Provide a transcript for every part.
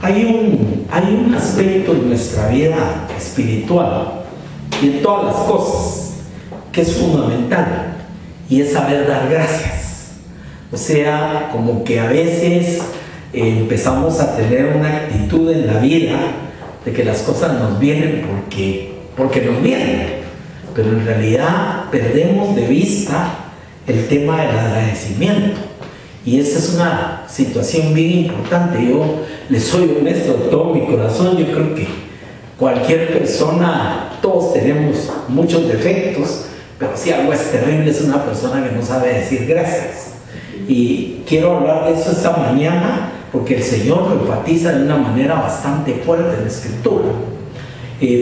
hay un aspecto en nuestra vida espiritual y en todas las cosas que es fundamental, y es saber dar gracias. O sea, como que a veces empezamos a tener una actitud en la vida de que las cosas nos vienen porque nos vienen, pero en realidad perdemos de vista el tema del agradecimiento. Y esa es una situación bien importante. Yo les soy honesto de todo mi corazón. Yo creo que cualquier persona, todos tenemos muchos defectos, pero si algo es terrible es una persona que no sabe decir gracias. Y quiero hablar de eso esta mañana porque el Señor lo enfatiza de una manera bastante fuerte en la Escritura.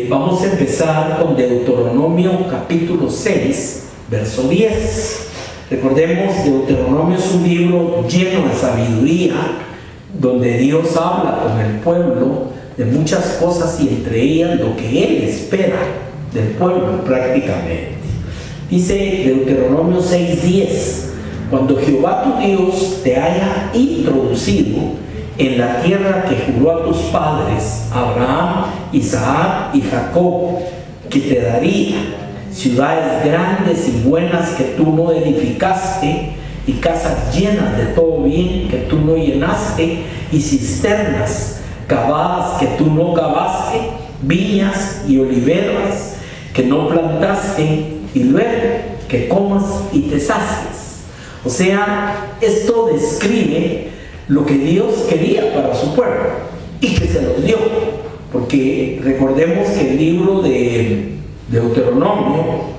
Vamos a empezar con Deuteronomio capítulo 6, verso 10. Recordemos, Deuteronomio es un libro lleno de sabiduría, donde Dios habla con el pueblo de muchas cosas y entre ellas lo que Él espera del pueblo prácticamente. Dice Deuteronomio 6:10: cuando Jehová tu Dios te haya introducido en la tierra que juró a tus padres, Abraham, Isaac y Jacob, que te daría, ciudades grandes y buenas que tú no edificaste, y casas llenas de todo bien que tú no llenaste, y cisternas cavadas que tú no cavaste, viñas y oliveras que no plantaste, y luego que comas y te sacies. O sea, esto describe lo que Dios quería para su pueblo y que se los dio, porque recordemos que el libro de Deuteronomio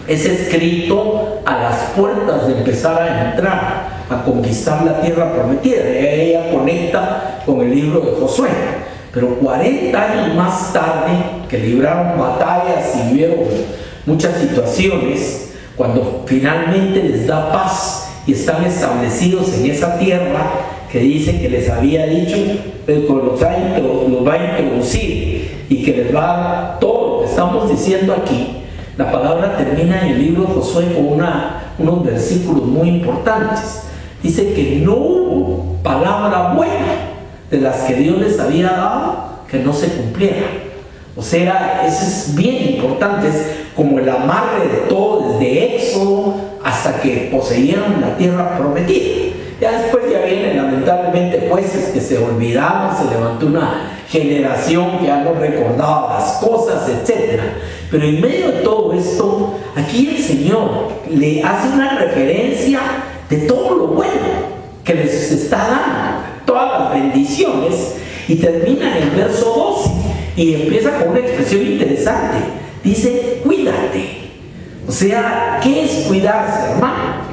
es escrito a las puertas de empezar a entrar a conquistar la tierra prometida. Ella conecta con el libro de Josué, pero 40 años más tarde, que libraron batallas y vieron muchas situaciones, cuando finalmente les da paz y están establecidos en esa tierra que dice que les había dicho, los va a introducir y que les va a dar todo lo que estamos diciendo aquí. La palabra termina en el libro de Josué con unos versículos muy importantes. Dice que no hubo palabra buena de las que Dios les había dado que no se cumpliera. O sea, eso es bien importante, es como el amarre de todo desde Éxodo hasta que poseyeron la tierra prometida. Ya después ya vienen lamentablemente jueces que se olvidaron, se levantó una generación que ya no recordaba las cosas, etc. Pero en medio de todo esto, aquí el Señor le hace una referencia de todo lo bueno que les está dando, todas las bendiciones, y termina en el verso 12 y empieza con una expresión interesante. Dice, cuídate. O sea, ¿qué es cuidarse, hermano?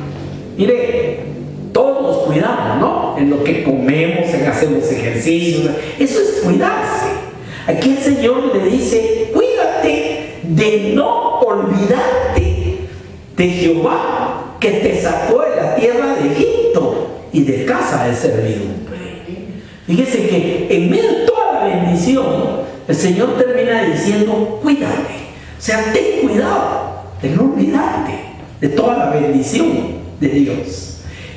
Mire, todos nos cuidamos, ¿no? En lo que comemos, en hacemos ejercicios. Eso es cuidarse. Aquí el Señor le dice, cuídate de no olvidarte de Jehová, que te sacó de la tierra de Egipto y de casa de servidumbre. Fíjese que en medio de toda la bendición, el Señor termina diciendo, cuídate. O sea, ten cuidado de no olvidarte de toda la bendición de Dios.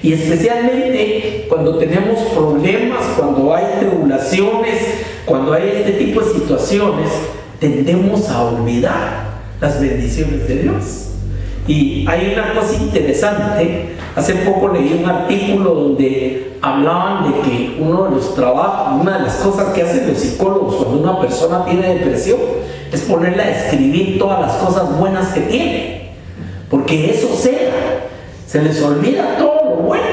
Y especialmente cuando tenemos problemas, cuando hay tribulaciones, cuando hay este tipo de situaciones, tendemos a olvidar las bendiciones de Dios. Y hay una cosa interesante. Hace poco leí un artículo donde hablaban de que uno de los trabajos, una de las cosas que hacen los psicólogos cuando una persona tiene depresión es ponerla a escribir todas las cosas buenas que tiene, porque eso se les olvida todo lo bueno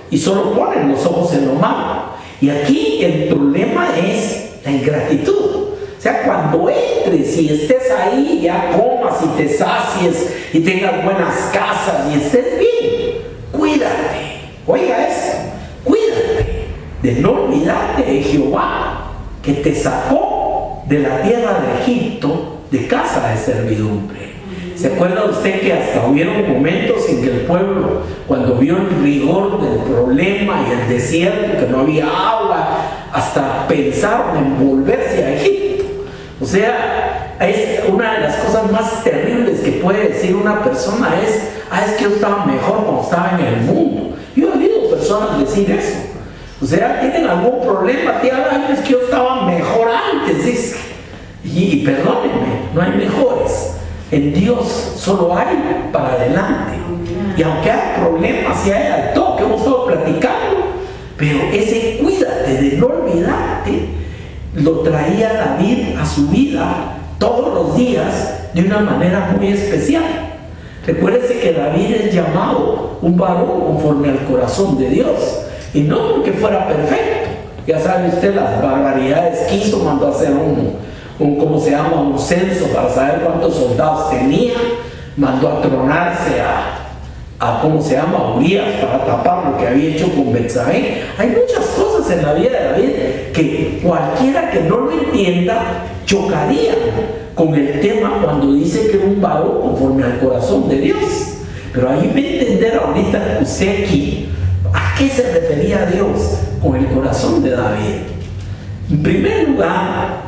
y solo ponen los ojos en lo malo. Y aquí el problema es la ingratitud. O sea, cuando entres y estés ahí, ya comas y te sacies y tengas buenas casas y estés bien, cuídate. Oiga eso, cuídate de no olvidarte de Jehová, que te sacó de la tierra de Egipto, de casa de servidumbre. ¿Se acuerda usted que hasta hubieron momentos en que el pueblo, cuando vio el rigor del problema y el desierto, que no había agua, hasta pensaron en volverse a Egipto? O sea, es una de las cosas más terribles que puede decir una persona es que yo estaba mejor cuando estaba en el mundo. Yo he oído personas decir eso. O sea, tienen algún problema, sabes que yo estaba mejor antes, dice. Y perdónenme, no hay mejores. En Dios solo hay para adelante. Y aunque hay problemas y hay al todo que hemos estado platicando, pero ese cuídate de no olvidarte lo traía David a su vida todos los días de una manera muy especial. Recuérdese que David es llamado un varón conforme al corazón de Dios, y no porque fuera perfecto. Ya sabe usted las barbaridades que hizo, mandó a hacer ¿cómo se llama? Un censo para saber cuántos soldados tenía, mandó a tronarse ¿cómo se llama? Urías, para tapar lo que había hecho con Betsabé. Hay muchas cosas en la vida de David que cualquiera que no lo entienda chocaría con el tema cuando dice que era un varón conforme al corazón de Dios. Pero ahí va a entender ahorita usted aquí a qué se refería Dios con el corazón de David. En primer lugar,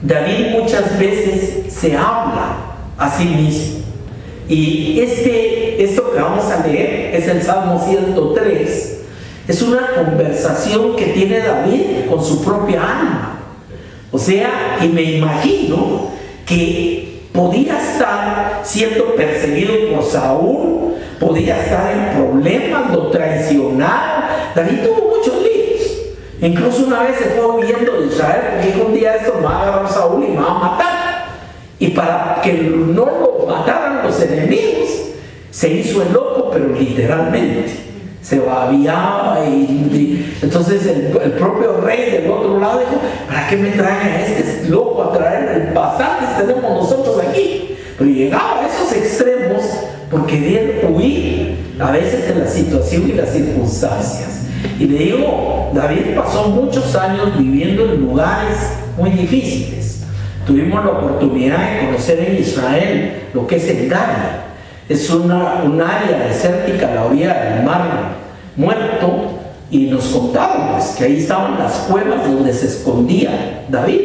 David muchas veces se habla a sí mismo. Y esto que vamos a leer es el Salmo 103. Es una conversación que tiene David con su propia alma. O sea, y me imagino que podía estar siendo perseguido por Saúl, podía estar en problemas, lo traicionaron. David tuvo muchos líos. Incluso una vez se fue huyendo de Israel porque dijo: un día esto me va a agarrar Saúl y me va a matar. Y para que no lo mataran los enemigos, se hizo el loco, pero literalmente se babiaba. Entonces el propio rey del otro lado dijo: ¿para qué me traen a este loco a traer el bastantes tenemos nosotros aquí? Pero llegaba a esos extremos porque querían huir a veces de la situación y las circunstancias. Y le digo, David pasó muchos años viviendo en lugares muy difíciles. Tuvimos la oportunidad de conocer en Israel lo que es el Gadi. Es un área desértica a la orilla del Mar Muerto, y nos contaron pues, que ahí estaban las cuevas donde se escondía David.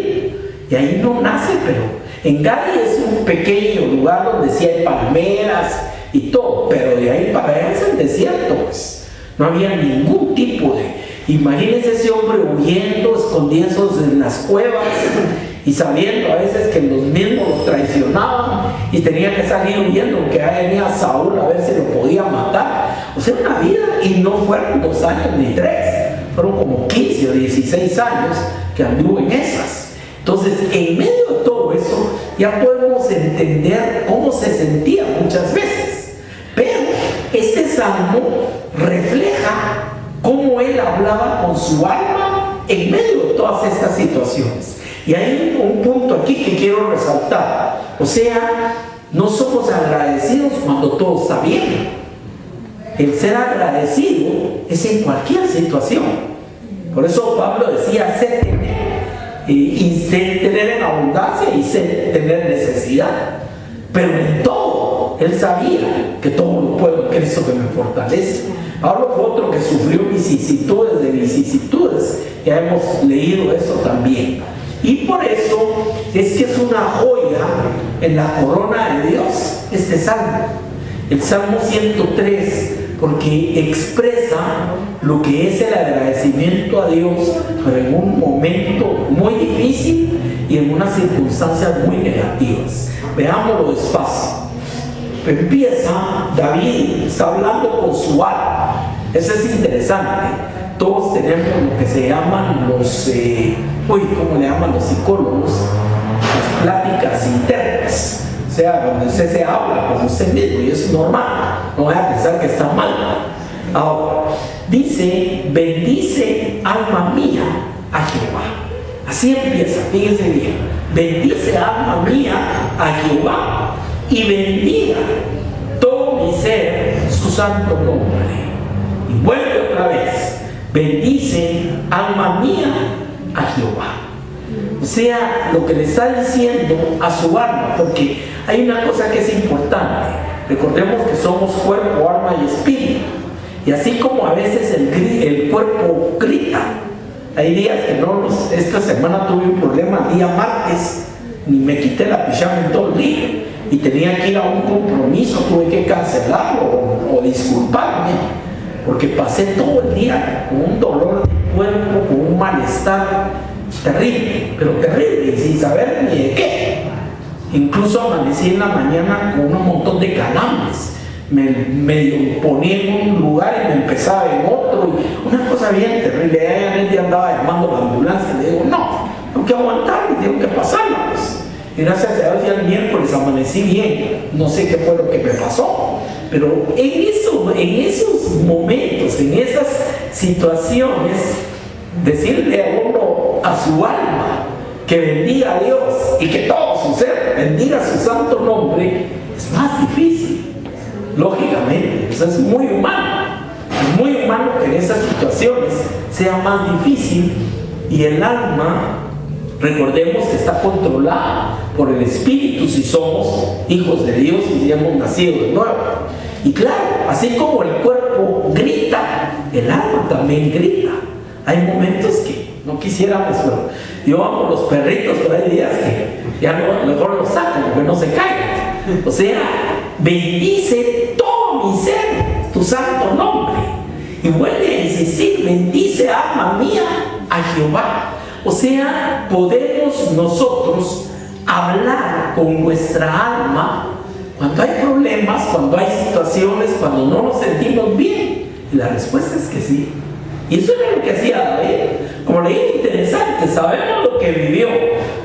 Y ahí no nace, pero en Gadi es un pequeño lugar donde sí hay palmeras y todo, pero de ahí para allá es el desierto, pues. No había ningún tipo de... Imagínense ese hombre huyendo, escondiéndose en las cuevas y sabiendo a veces que los mismos lo traicionaban y tenía que salir huyendo, que ahí venía Saúl a ver si lo podía matar. O sea, una vida, y no fueron 2 años ni 3, fueron como 15 o 16 años que anduvo en esas. Entonces, en medio de todo eso, ya podemos entender cómo se sentía muchas veces. Pero este salmo refleja cómo él hablaba con su alma en medio de todas estas situaciones. Y hay un punto aquí que quiero resaltar. O sea, no somos agradecidos cuando todo está bien. El ser agradecido es en cualquier situación. Por eso Pablo decía: sé tener, y sé tener en abundancia, y sé tener necesidad. Pero en todo, él sabía que todo lo puedo en Cristo que me fortalece. Ahora fue otro que sufrió vicisitudes de vicisitudes. Ya hemos leído eso también. Y por eso es que es una joya en la corona de Dios este salmo. El Salmo 103, porque expresa lo que es el agradecimiento a Dios, pero en un momento muy difícil y en unas circunstancias muy negativas. Veámoslo despacio. Empieza, David está hablando con su alma. Eso es interesante. Todos tenemos lo que se llaman ¿cómo le llaman los psicólogos? Las pláticas internas. O sea, donde usted se habla con usted mismo, y eso es normal. No voy a pensar que está mal. Ahora, dice: bendice alma mía a Jehová. Así empieza, fíjense bien. Bendice alma mía a Jehová, y bendiga todo mi ser su santo nombre. Y vuelve otra vez: bendice alma mía a Jehová. O sea, lo que le está diciendo a su alma, porque hay una cosa que es importante. Recordemos que somos cuerpo, alma y espíritu. Y así como a veces el cuerpo grita, hay días que no esta semana tuve un problema el día martes, ni me quité la pijama en todo el día, y tenía que ir a un compromiso, tuve que cancelarlo o disculparme, porque pasé todo el día con un dolor de cuerpo, con un malestar terrible, pero terrible, sin saber ni de qué. Incluso amanecí en la mañana con un montón de calambres. Me ponía en un lugar y me empezaba en otro. Y una cosa bien terrible. Realmente andaba llamando a la ambulancia. Le digo, no, tengo que aguantar, tengo que pasarla. Pues. Y gracias a Dios ya el miércoles amanecí bien. No sé qué fue lo que me pasó. Pero en esos momentos, en esas situaciones, decirle a uno, a su alma, que bendiga a Dios y que todo su ser bendiga su santo nombre, es más difícil. Lógicamente, eso es muy humano. Es muy humano que en esas situaciones sea más difícil, y el alma, recordemos que está controlada por el Espíritu si somos hijos de Dios y ya hemos nacido de nuevo. Y claro, así como el cuerpo grita, el alma también grita. Hay momentos que no quisiéramos, pero yo amo los perritos, pero hay días que ya no, mejor los saco porque no se caen. O sea, bendice todo mi ser, tu santo nombre. Y vuelve a insistir, bendice alma mía a Jehová. O sea, podemos nosotros hablar con nuestra alma cuando hay problemas, cuando hay situaciones, cuando no nos sentimos bien. Y la respuesta es que sí. Y eso era lo que hacía David. Como le dije, interesante, sabemos lo que vivió.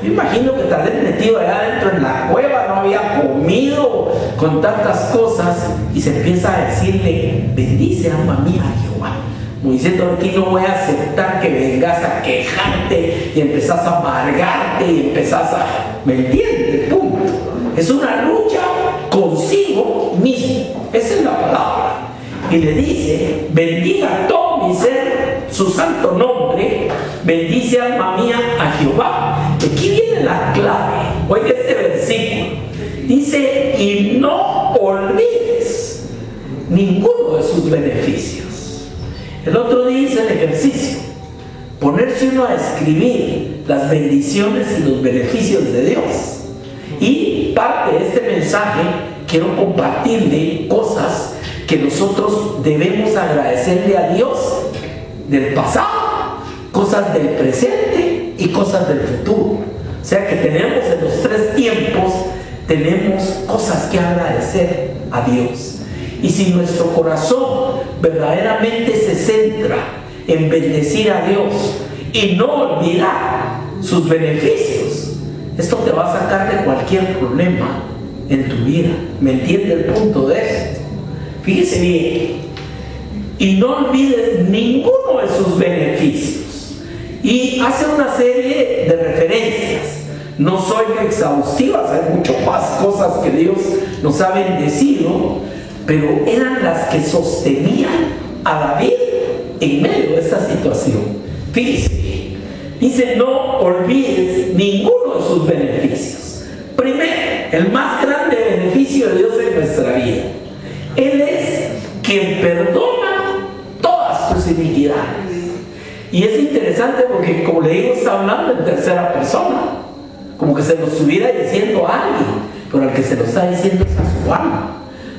Yo imagino que tal vez metido allá adentro en la cueva, no había comido, con tantas cosas, y se empieza a decirle, bendice alma mía a Jehová. Como diciendo, aquí no voy a aceptar que vengas a quejarte y empezás a amargarte y empezás a... ¿Me entiendes? Punto. Es una lucha consigo mismo. Esa es la palabra. Y le dice, bendiga todo mi ser su santo nombre, bendice alma mía a Jehová. Aquí viene la clave. Oiga este versículo. Dice, y no olvides ninguno de sus beneficios. El otro día hice el ejercicio, ponerse uno a escribir las bendiciones y los beneficios de Dios. Y parte de este mensaje quiero compartirle cosas que nosotros debemos agradecerle a Dios del pasado, cosas del presente y cosas del futuro. O sea que tenemos en los tres tiempos, tenemos cosas que agradecer a Dios. Y si nuestro corazón verdaderamente se centra en bendecir a Dios y no olvidar sus beneficios, esto te va a sacar de cualquier problema en tu vida. ¿Me entiende el punto de esto? Fíjese bien, y no olvides ninguno de sus beneficios. Y hace una serie de referencias. No soy exhaustivas, hay mucho más cosas que Dios nos ha bendecido, pero eran las que sostenían a David en medio de esta situación. Fíjese, dice, no olvides ninguno de sus beneficios. Primero, el más grande beneficio de Dios en nuestra vida. Él es quien perdona todas tus iniquidades. Y es interesante porque, como le digo, está hablando en tercera persona, como que se lo estuviera diciendo a alguien, pero al que se lo está diciendo es a su alma.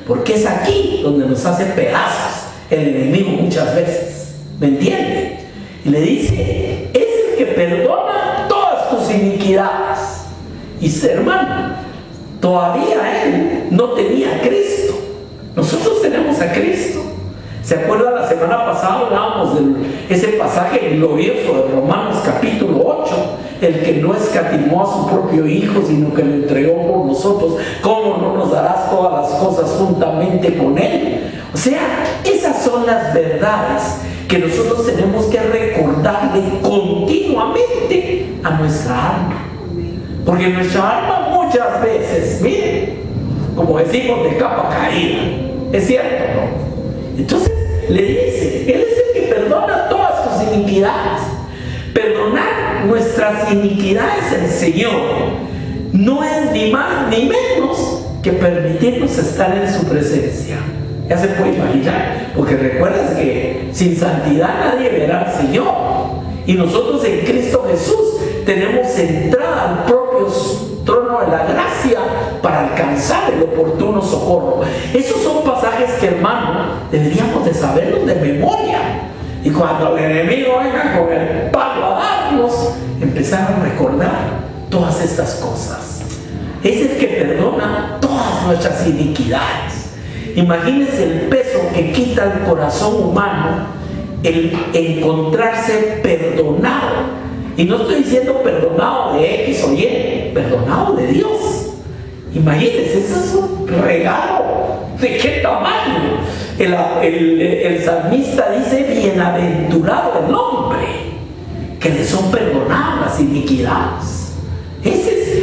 Porque es aquí donde nos hace pedazos el enemigo muchas veces. ¿Me entiende? Y le dice, es el que perdona todas tus iniquidades. Y hermano, todavía él no tenía a Cristo. Nosotros tenemos a Cristo. ¿Se acuerdan? La semana pasada hablábamos de ese pasaje glorioso de Romanos capítulo 8, el que no escatimó a su propio Hijo, sino que lo entregó por nosotros. ¿Cómo no nos darás todas las cosas juntamente con Él? O sea, esas son las verdades que nosotros tenemos que recordarle continuamente a nuestra alma. Porque nuestra alma muchas veces, miren, como decimos, de capa caída. ¿Es cierto, no? Entonces le dice, Él es el que perdona todas tus iniquidades. Perdonar nuestras iniquidades el Señor no es ni más ni menos que permitirnos estar en su presencia. Ya se puede imaginar, porque recuerdas que sin santidad nadie verá al Señor. Y nosotros en Cristo Jesús tenemos entrada al propio trono de la gracia para alcanzar el oportuno socorro. Esos son pasajes que, hermano, deberíamos de saberlos de memoria. Y cuando el enemigo venga con el palo a darnos, empezar a recordar todas estas cosas. Es el que perdona todas nuestras iniquidades. Imagínense el peso que quita el corazón humano el encontrarse perdonado. Y no estoy diciendo perdonado de X o Y, perdonado de Dios. Imagínense, eso es un regalo. ¿De qué tamaño? El salmista dice: bienaventurado el hombre que le son perdonadas las iniquidades.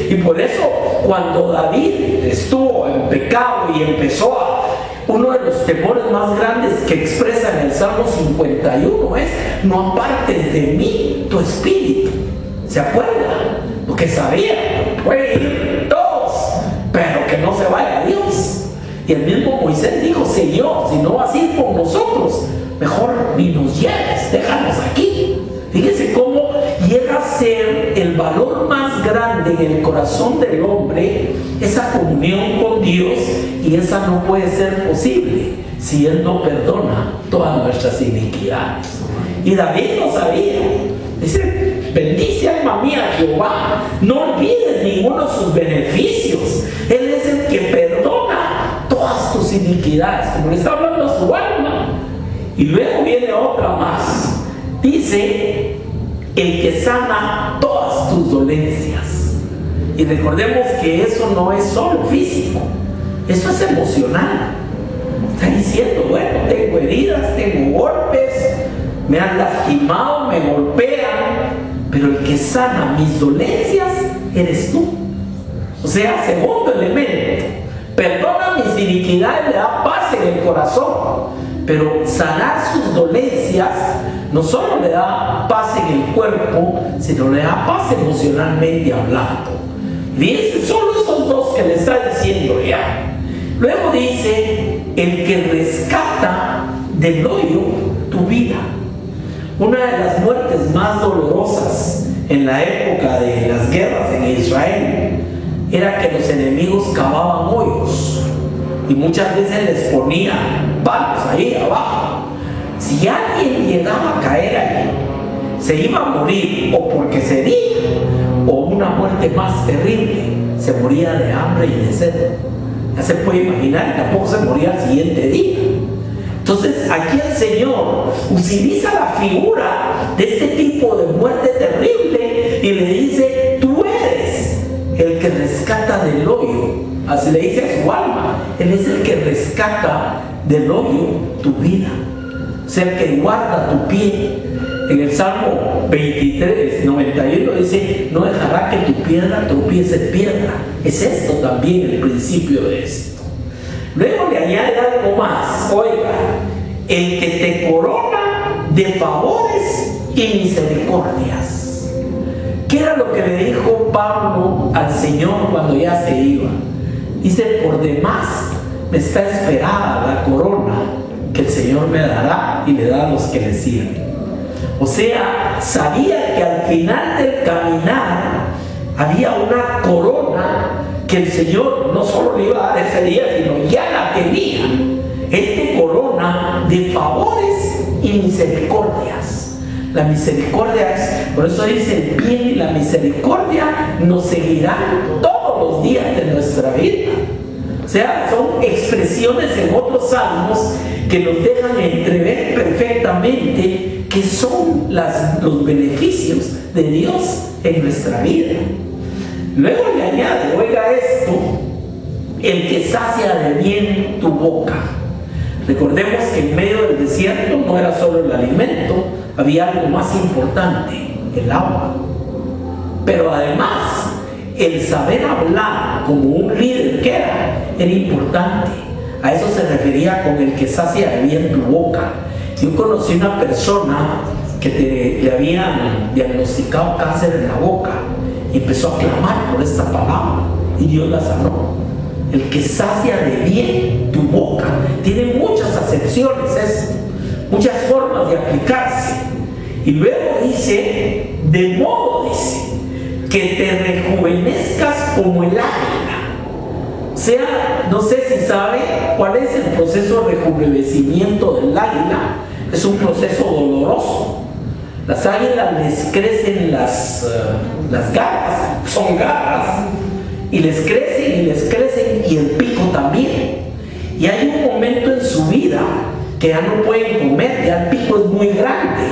Y por eso cuando David estuvo en pecado y empezó uno de los temores más grandes que expresa en el Salmo 51 es: no apartes de mí tu espíritu. ¿Se acuerdan? Porque sabía, pueden ir todos, pero que no se vaya Dios. Y el mismo Moisés dijo: Señor, si no vas a ir con nosotros, mejor ni nos lleves, déjanos aquí. Fíjense cómo llega a ser el valor más grande en el corazón del hombre esa comunión con Dios, y esa no puede ser posible si Él no perdona todas nuestras iniquidades. Y David lo sabía. Dice: bendice alma mía Jehová, no olvides ninguno de sus beneficios. Él es el que perdona todas tus iniquidades, como le está hablando a su alma. Y luego viene otra más. Dice: el que sana todas tus dolencias. Y recordemos que eso no es solo físico, eso es emocional. Está diciendo: bueno, tengo heridas, tengo golpes, me han lastimado, me golpean, pero el que sana mis dolencias eres tú. O sea, segundo elemento, perdona mis iniquidades, le da paz en el corazón, pero sanar sus dolencias no solo le da paz en el cuerpo, sino le da paz emocionalmente hablando. Fíjense, solo esos dos que le está diciendo ya. Luego dice: el que rescata del hoyo tu vida. Una de las muertes más dolorosas en la época de las guerras en Israel era que los enemigos cavaban hoyos y muchas veces les ponían palos ahí abajo. Si alguien llegaba a caer ahí, se iba a morir o porque se hería, o una muerte más terrible, se moría de hambre y de sed. Ya se puede imaginar, y tampoco se moría al siguiente día. Entonces aquí el Señor utiliza la figura de este tipo de muerte terrible y le dice: tú eres el que rescata del hoyo. Así le dice a su alma: Él es el que rescata del hoyo tu vida. O sea, el que guarda tu pie. En el Salmo 23, 91 dice: no dejará que tu piedra tropiece en piedra. Es esto también el principio de esto. Luego le añade algo más. Oiga: el que te corona de favores y misericordias. ¿Qué era lo que le dijo Pablo al Señor cuando ya se iba? Dice: por demás me está esperada la corona que el Señor me dará y le da a los que le sirven. O sea, sabía que al final del caminar había una corona que el Señor no solo le iba a dar ese día, sino ya la tenía. Él te corona de favores y misericordias. La misericordia es, por eso dice: el bien y la misericordia nos seguirán todos los días de nuestra vida. O sea, son expresiones en otros salmos que nos dejan entrever perfectamente que son los beneficios de Dios en nuestra vida. Luego le añade, oiga esto: el que sacia de bien tu boca. Recordemos que en medio del desierto no era solo el alimento, había algo más importante: el agua. Pero además, el saber hablar como un líder que era importante. A eso se refería con el que sacia de bien tu boca. Yo conocí una persona que le habían diagnosticado cáncer en la boca y empezó a clamar por esta palabra y Dios la sanó. El que sacia de bien tu boca. Tiene muchas acepciones, muchas formas de aplicarse. Y luego dice: de modo, dice, que te rejuvenezcas como el águila. O sea, no sé si sabe cuál es el proceso de rejuvenecimiento del águila. Es un proceso doloroso. Las águilas les crecen las garras, son garras, y les crecen y el pico también. Y hay un momento en su vida que ya no pueden comer, ya el pico es muy grande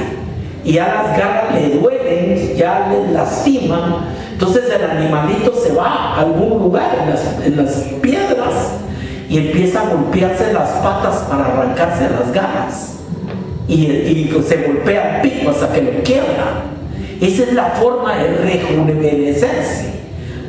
y ya las garras le duelen, ya les lastiman. Entonces el animalito se va a algún lugar en las piedras y empieza a golpearse las patas para arrancarse las garras. Y se golpea el pico hasta que lo quiebra. Esa es la forma de rejuvenecerse,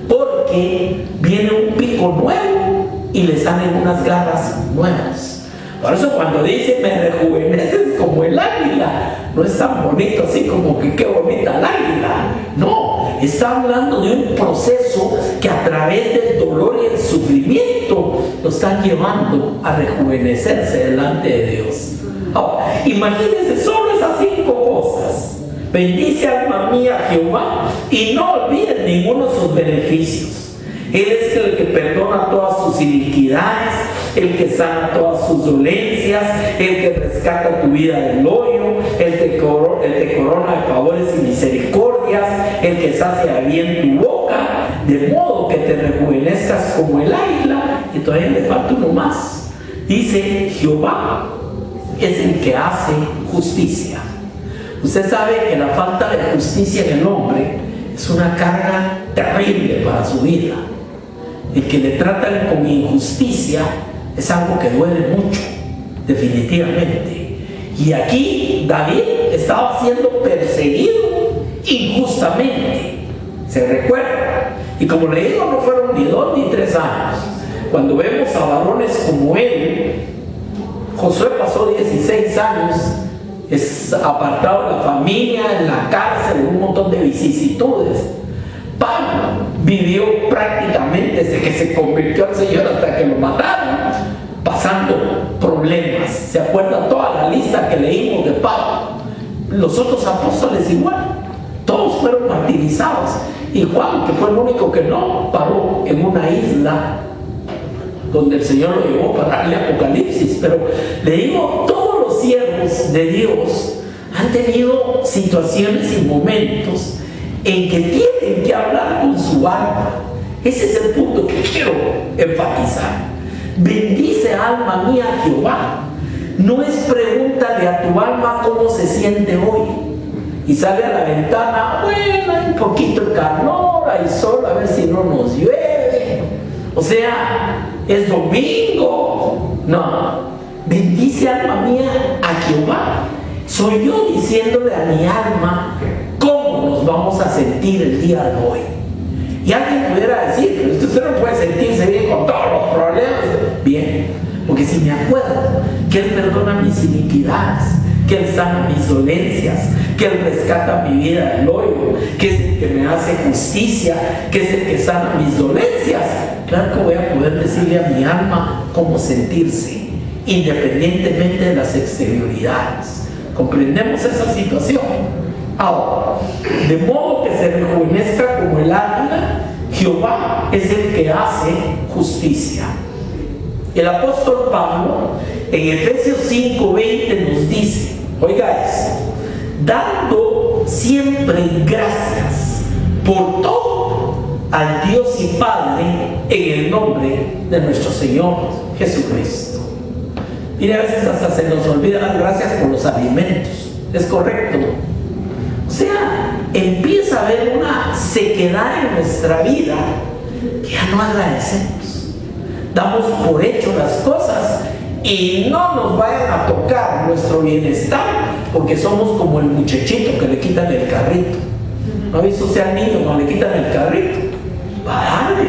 porque viene un pico nuevo y le salen unas garras nuevas. Por eso cuando dice me rejuveneces como el águila, no es tan bonito así como que qué bonita el águila. No, está hablando de un proceso que a través del dolor y el sufrimiento lo están llevando a rejuvenecerse delante de Dios. Ahora, imagínense solo esas 5 cosas. Bendice, alma mía, Jehová, y no olvides ninguno de sus beneficios. Él es el que perdona todas tus iniquidades, el que sana todas tus dolencias, el que rescata tu vida del hoyo, el que corona de favores y misericordias, el que sacia bien tu boca, de modo que te rejuvenezcas como el águila. Y todavía le falta uno más. Dice, Jehová es el que hace justicia. Usted sabe que la falta de justicia en el hombre es una carga terrible para su vida. El que le tratan con injusticia es algo que duele mucho, definitivamente. Y aquí David estaba siendo perseguido injustamente, se recuerda. Y como le digo, no fueron ni 2 ni 3 años. Cuando vemos a varones como él, Josué pasó 16 años, es apartado de la familia, en la cárcel, un montón de vicisitudes. Pablo vivió prácticamente desde que se convirtió al Señor hasta que lo mataron, pasando problemas. ¿Se acuerdan toda la lista que leímos de Pablo? Los otros apóstoles igual, todos fueron martirizados. Y Juan, que fue el único que no, paró en una isla donde el Señor lo llevó para darle Apocalipsis. Pero le digo, todos los siervos de Dios han tenido situaciones y momentos en que tienen que hablar con su alma. Ese es el punto que quiero enfatizar. Bendice, alma mía, a Jehová. No es pregúntale a tu alma cómo se siente hoy y sale a la ventana, bueno, hay un poquito de calor, hay sol, a ver si no nos llueve, o sea, es domingo. No, bendice, alma mía, a Jehová. Soy yo diciéndole a mi alma cómo nos vamos a sentir el día de hoy. Y alguien pudiera decir, usted no puede sentirse bien con todos los problemas. Bien, porque si me acuerdo que Él perdona mis iniquidades, que Él sana mis dolencias, que Él rescata mi vida del hoyo, que es el que me hace justicia, que es el que sana mis dolencias, claro que voy a poder decirle a mi alma cómo sentirse, independientemente de las exterioridades. ¿Comprendemos esa situación? Ahora, de modo que se rejuvenezca como el águila, Jehová es el que hace justicia. El apóstol Pablo en Efesios 5:20 nos dice, oiga eso, dando siempre gracias por todo al Dios y Padre en el nombre de nuestro Señor Jesucristo. Mire, a veces hasta se nos olvida dar gracias por los alimentos. Es correcto. O sea, empieza a haber una sequedad en nuestra vida que ya no agradecemos. Damos por hecho las cosas y no nos vayan a tocar nuestro bienestar, porque somos como el muchachito que le quitan el carrito. ¿No ha visto usted al niño cuando le quitan el carrito? Va a darle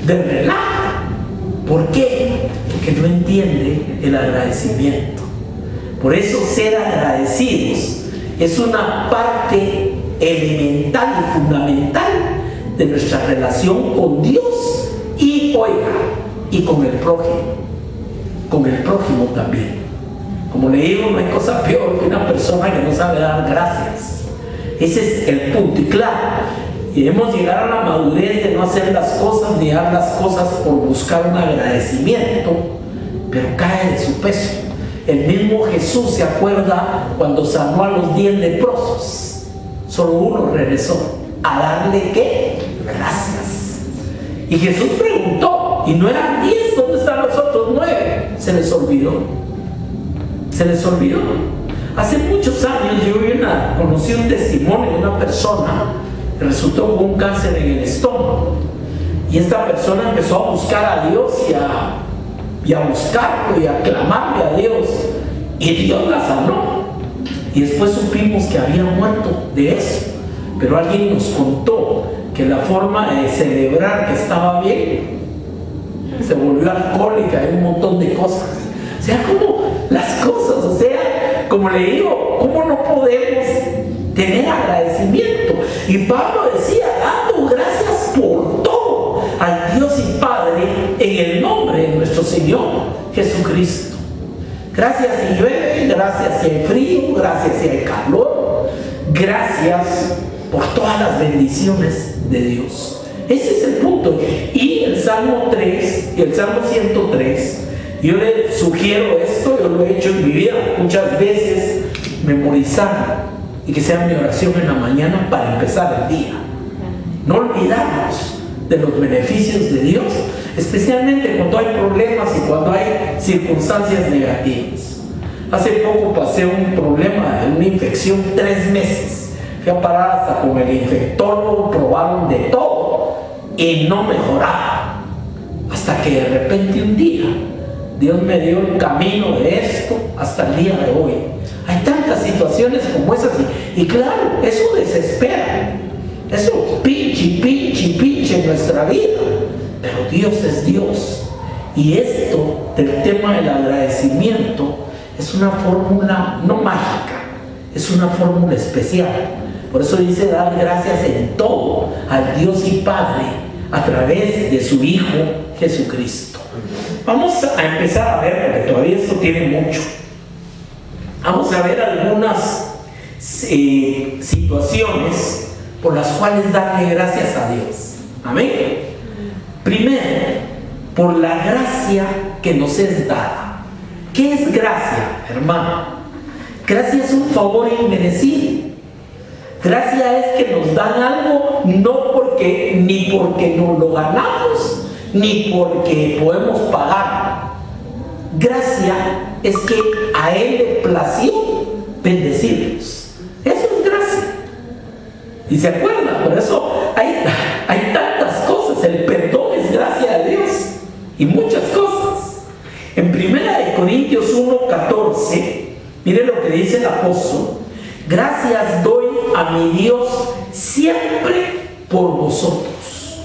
de relajo. ¿Por qué? Porque no entiende el agradecimiento. Por eso ser agradecidos es una parte elemental y fundamental de nuestra relación con Dios y, oiga, y con el prójimo también. Como le digo, no hay cosa peor que una persona que no sabe dar gracias. Ese es el punto. Y claro, debemos llegar a la madurez de no hacer las cosas ni dar las cosas por buscar un agradecimiento, pero cae de su peso. El mismo Jesús se acuerda cuando sanó a los 10 leprosos. Solo uno regresó a darle ¿qué? Gracias. Y Jesús preguntó, ¿y no eran 10? ¿Dónde están los otros 9? Se les olvidó. Se les olvidó. Hace muchos años yo conocí un testimonio de una persona que resultó con un cáncer en el estómago. Y esta persona empezó a buscar a Dios y a buscarlo y a clamarle a Dios. Y Dios la sanó. Y después supimos que había muerto de eso. Pero alguien nos contó que la forma de celebrar que estaba bien se volvió alcohólica y un montón de cosas. O sea, como las cosas, o sea, como le digo, ¿cómo no podemos tener agradecimiento? Y Pablo decía, dando gracias por todo al Dios y Padre en el nombre de nuestro Señor Jesucristo. Gracias si llueve, gracias si hay frío, gracias si hay calor, gracias por todas las bendiciones de Dios. Ese es el punto. Y el Salmo 3 y el Salmo 103, yo le sugiero esto, yo lo he hecho en mi vida muchas veces, memorizar y que sea mi oración en la mañana para empezar el día. No olvidarnos de los beneficios de Dios, especialmente cuando hay problemas y cuando hay circunstancias negativas. Hace poco pasé un problema de una infección 3 meses. Fui a parar hasta con el infectólogo, probaron de todo y no mejoraba. Hasta que de repente un día Dios me dio el camino de esto hasta el día de hoy. Hay tantas situaciones como esas y claro, eso desespera. Eso pinche en nuestra vida. Pero Dios es Dios. Y esto del tema del agradecimiento es una fórmula no mágica, es una fórmula especial. Por eso dice dar gracias en todo al Dios y Padre a través de su Hijo Jesucristo. Vamos a empezar a ver, porque todavía esto tiene mucho. Vamos a ver algunas situaciones por las cuales darle gracias a Dios. Amén. Primero, por la gracia que nos es dada. ¿Qué es gracia, hermano? Gracia es un favor inmerecido. Gracia es que nos dan algo ni porque nos lo ganamos, ni porque podemos pagar. Gracia es que a Él le plació bendecirnos. Eso es gracia. ¿Y se acuerdan? Por eso hay tantas cosas. El perdón es gracia de Dios. Y muchas cosas. En 1 Corintios 1:14, mire lo que dice el apóstol. Gracias doy a mi Dios siempre por vosotros.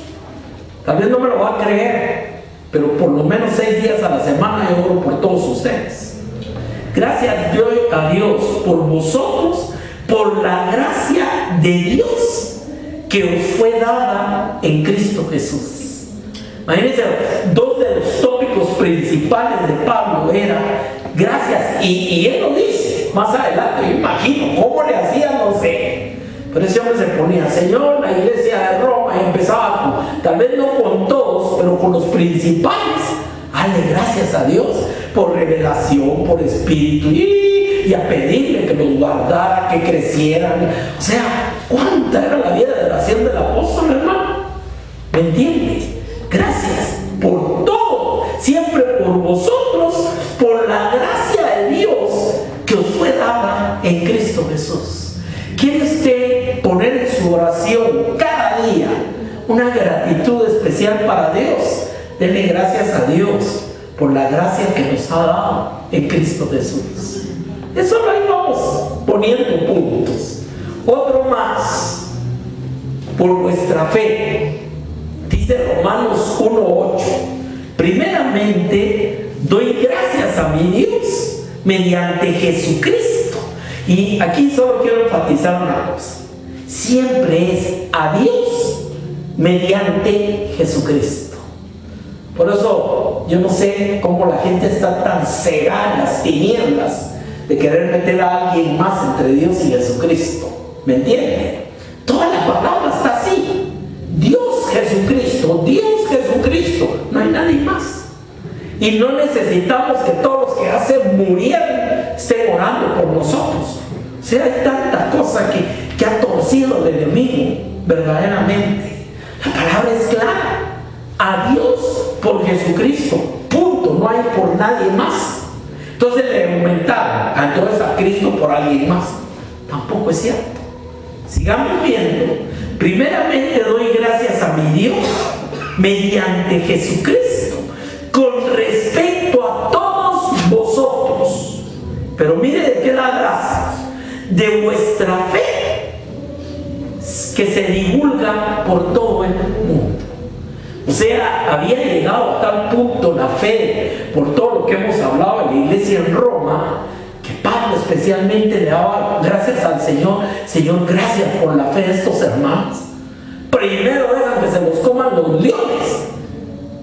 Tal vez no me lo va a creer, pero por lo menos 6 días a la semana yo oro por todos ustedes. Gracias doy a Dios por vosotros, por la gracia de Dios que os fue dada en Cristo Jesús. Imagínense, 2 de los tópicos principales de Pablo era gracias, y él lo dice más adelante. Yo imagino cómo le hacía, no sé, pero ese hombre se ponía, Señor, la iglesia de Roma, y empezaba tal vez no con todos, pero con los principales. Dale gracias a Dios por revelación, por espíritu, y a pedirle que los guardara, que crecieran. O sea, ¿cuánta era la vida de oración del apóstol, hermano? ¿Me entiendes? Gracias por todo, siempre por vosotros, por la gracia de Dios que os fue dada en Cristo Jesús. ¿Quiere usted poner en su oración cada día una gratitud especial para Dios? Dele gracias a Dios por la gracia que nos ha dado en Cristo Jesús. Eso lo íbamos poniendo puntos. Otro más, por vuestra fe. Dice Romanos 1:8. Primeramente, doy gracias a mi Dios mediante Jesucristo. Y aquí solo quiero enfatizar una cosa. Siempre es a Dios mediante Jesucristo. Por eso yo no sé cómo la gente está tan cegada en las tinieblas de querer meter a alguien más entre Dios y Jesucristo. ¿Me entiende? Toda la palabra está así. Dios Jesucristo, no hay nadie más. Y no necesitamos que todos los que hacen murieran estén orando por nosotros. O sea, hay tanta cosa que ha torcido el enemigo, verdaderamente. La palabra es clara. A Dios por Jesucristo. Punto. No hay por nadie más. Entonces le aumentaron entonces a Cristo por alguien más. Tampoco es cierto. Sigamos viendo. Primeramente doy gracias a mi Dios mediante Jesucristo con respecto a todos vosotros. Pero mire de qué da gracias. De vuestra fe que se divulga por todo el mundo. O sea, había llegado a tal punto la fe por todo lo que hemos hablado en la iglesia en Roma, que Pablo especialmente le daba gracias al Señor. Señor, gracias por la fe de estos hermanos. Primero dejan que se los coman los leones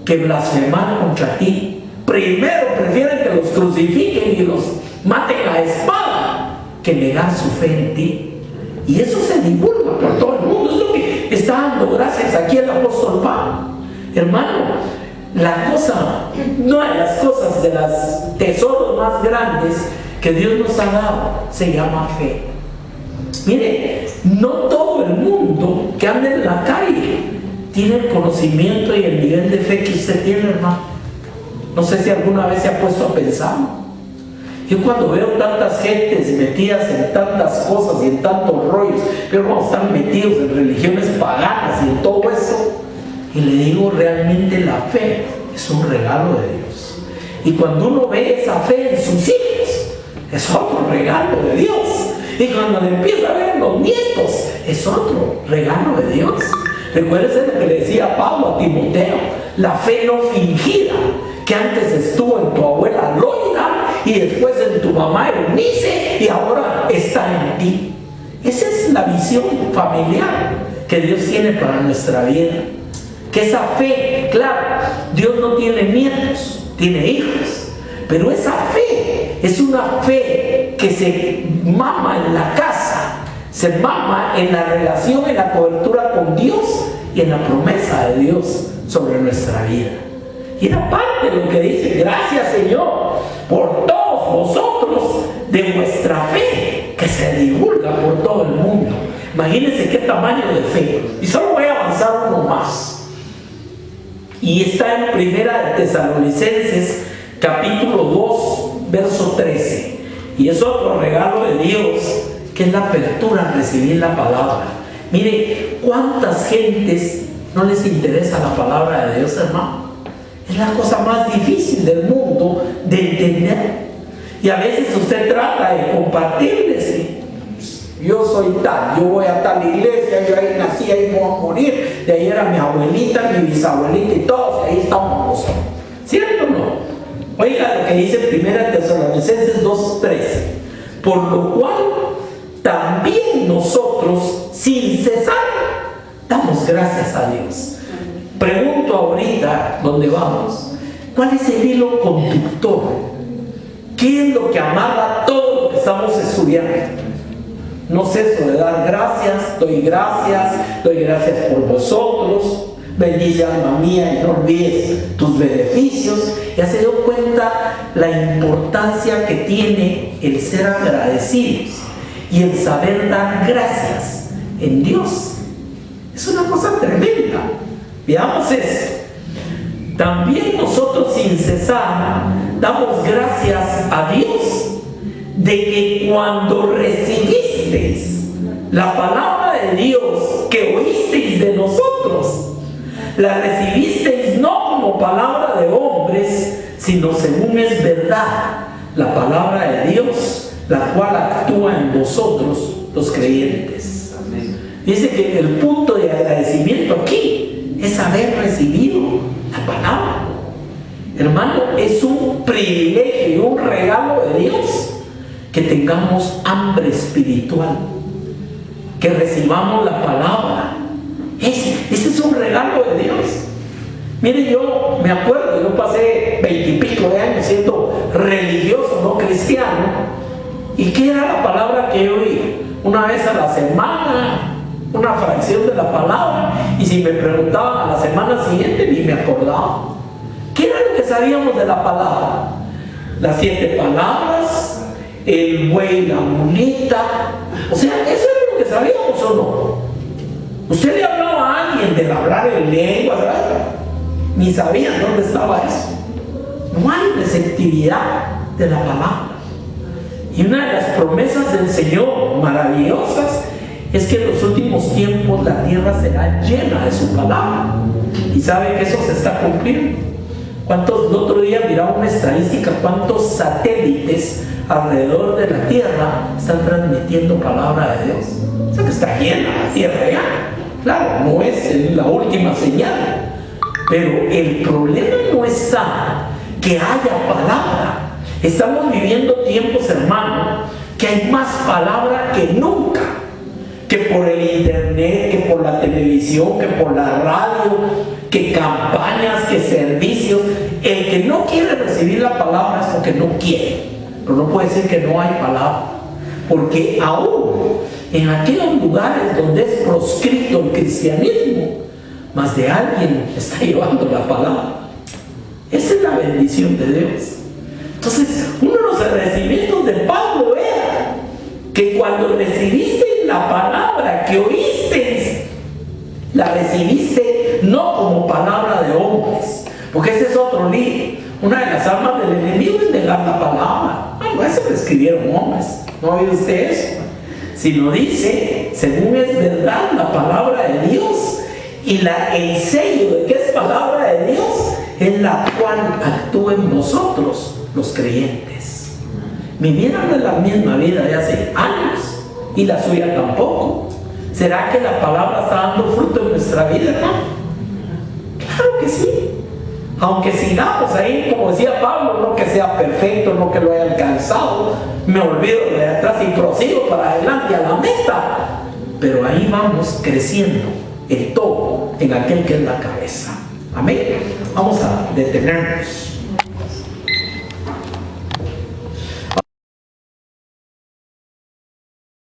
que blasfemar contra ti. Primero prefieren que los crucifiquen y los maten a espada que negar su fe en ti. Y eso se divulga por todo el mundo. Es lo que está dando gracias aquí el apóstol Pablo. Hermano, la cosa, una de las cosas, de los tesoros más grandes que Dios nos ha dado, se llama fe. Mire, no todo el mundo que anda en la calle tiene el conocimiento y el nivel de fe que usted tiene, hermano. No sé si alguna vez se ha puesto a pensar. Yo cuando veo tantas gentes metidas en tantas cosas y en tantos rollos, pero cuando están metidos en religiones paganas y en todo eso, y le digo, realmente la fe es un regalo de Dios. Y cuando uno ve esa fe en sus hijos, es otro regalo de Dios. Y cuando le empieza a ver en los nietos, es otro regalo de Dios. Recuérdese lo que le decía Pablo a Timoteo: la fe no fingida, que antes estuvo en tu abuela Loida y después en tu mamá Eunice y ahora está en ti. Esa es la visión familiar que Dios tiene para nuestra vida. Que esa fe, claro, Dios no tiene nietos, tiene hijos, pero esa fe es una fe que se mama en la casa, se mama en la relación, en la cobertura con Dios y en la promesa de Dios sobre nuestra vida. Y era parte de lo que dice: gracias, Señor, por todos vosotros, de vuestra fe que se divulga por todo el mundo. Imagínense qué tamaño de fe. Y solo voy a avanzar uno más. Y está en Primera de Tesalonicenses, capítulo 2, verso 13. Y es otro regalo de Dios, que es la apertura a recibir la palabra. Mire, ¿cuántas gentes no les interesa la palabra de Dios, hermano? Es la cosa más difícil del mundo de entender. Y a veces usted trata de compartirles: yo soy tal, yo voy a tal iglesia, yo ahí nací, ahí voy a morir, de ahí era mi abuelita, mi bisabuelita y todos, y ahí estamos nosotros. ¿Cierto o no? Oiga lo que dice Primera Tesalonicenses 2:13. Por lo cual también nosotros, sin cesar, damos gracias a Dios. Pregunto ahorita, ¿dónde vamos? ¿Cuál es el hilo conductor? ¿Qué es lo que amarra todo lo que estamos estudiando? No ceso de dar gracias, doy gracias por vosotros. Bendice, alma mía, y no olvides tus beneficios. Ya se dio cuenta la importancia que tiene el ser agradecidos y el saber dar gracias en Dios. Es una cosa tremenda. Veamos eso. También nosotros, sin cesar, damos gracias a Dios de que cuando recibisteis la palabra de Dios que oísteis de nosotros, la recibisteis no como palabra de hombres, sino según es verdad la palabra de Dios, la cual actúa en vosotros los creyentes. Amén. Dice que el punto de agradecimiento aquí es haber recibido la palabra. Hermano, es un privilegio y un regalo de Dios que tengamos hambre espiritual, que recibamos la palabra. Ese es un regalo de Dios. Mire, yo me acuerdo, yo pasé 20 y pico de años siendo religioso, no cristiano. ¿Y qué era la palabra que yo oía? Una vez a la semana, una fracción de la palabra, y si me preguntaban a la semana siguiente ni me acordaba. ¿Qué era lo que sabíamos de la palabra? Las 7 palabras, el buey, la mulita. O sea, eso es lo que sabíamos, ¿o no? Usted le hablaba a alguien del hablar en lenguas, ¿verdad? Ni sabían dónde estaba eso. No hay receptividad de la palabra. Y una de las promesas del Señor maravillosas es que en los últimos tiempos la tierra será llena de su palabra. Y sabe que eso se está cumpliendo. ¿Cuántos? El otro día miraba una estadística, cuántos satélites alrededor de la tierra están transmitiendo palabra de Dios. O sea que está llena la tierra ya. Claro, no es la última señal, pero el problema no está que haya palabra. Estamos viviendo tiempos, hermano, que hay más palabra que nunca, que por el internet, que por la televisión, que por la radio, que campañas, que servicios. El que no quiere recibir la palabra es porque no quiere, pero no puede decir que no hay palabra, porque aún en aquellos lugares donde es proscrito el cristianismo, más de alguien está llevando la palabra. Esa es la bendición de Dios. Entonces, uno de los agradecimientos de Pablo era que cuando recibiste la palabra que oísteis, la recibiste no como palabra de hombres, porque ese es otro lío. Una de las armas del enemigo es negar la palabra. Bueno, eso lo escribieron hombres. ¿No ha oído usted eso? Sino dice, según es verdad la palabra de Dios, y el sello de que es palabra de Dios es la cual actúa en nosotros los creyentes. Mi vida no es la misma vida de hace años, y la suya tampoco. ¿Será que la palabra está dando fruto en nuestra vida, hermano? Claro que sí. Aunque sigamos ahí, como decía Pablo, no que sea perfecto, no que lo haya alcanzado, me olvido de atrás y prosigo para adelante a la meta, pero ahí vamos creciendo el todo en aquel que es la cabeza. Amén. Vamos a detenernos.